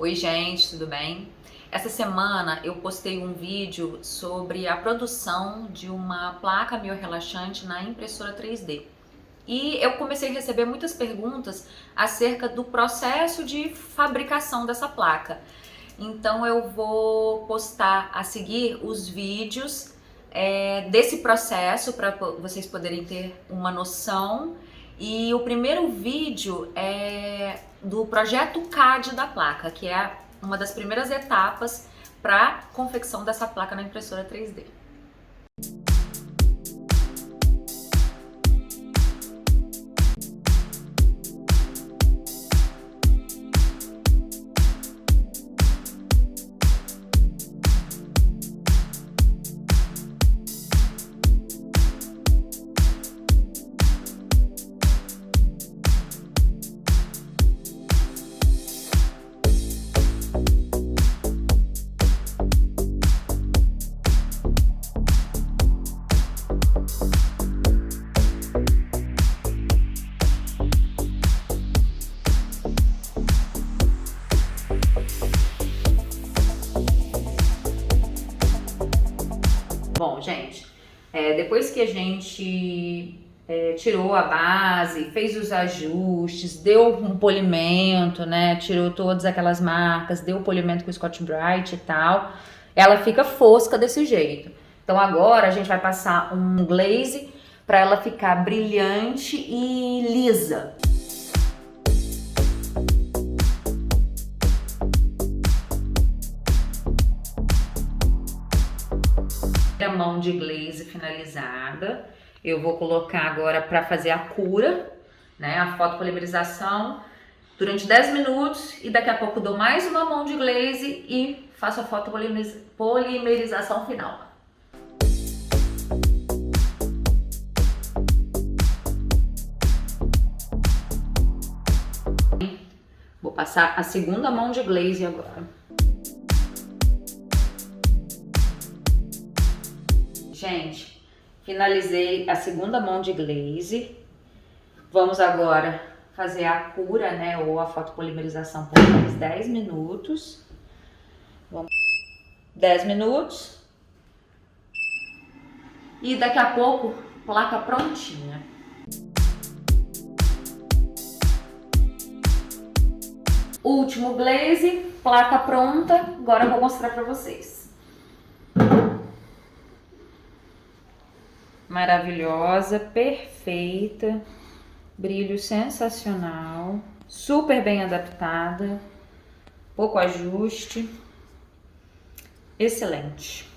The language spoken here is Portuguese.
Oi gente, tudo bem? Essa semana eu postei um vídeo sobre a produção de uma placa miorrelaxante na impressora 3D. E eu comecei a receber muitas perguntas acerca do processo de fabricação dessa placa. Então eu vou postar a seguir os vídeos desse processo para vocês poderem ter uma noção. E o primeiro vídeo é do projeto CAD da placa, que é uma das primeiras etapas para a confecção dessa placa na impressora 3D. Bom, gente, depois que a gente tirou a base, fez os ajustes, deu um polimento, né? Tirou todas aquelas marcas, deu o polimento com Scotch Brite e tal, ela fica fosca desse jeito. Então agora a gente vai passar um glaze para ela ficar brilhante e lisa. A mão de glaze finalizada, eu vou colocar agora para fazer a cura, né, a fotopolimerização durante 10 minutos e daqui a pouco dou mais uma mão de glaze e faço a fotopolimerização final. Vou passar a segunda mão de glaze agora. Gente, finalizei a segunda mão de glaze. Vamos agora fazer a cura, né, ou a fotopolimerização por mais 10 minutos. 10 minutos. E daqui a pouco, placa prontinha. Último glaze, placa pronta. Agora eu vou mostrar para vocês. Maravilhosa, perfeita, brilho sensacional, super bem adaptada, pouco ajuste, excelente.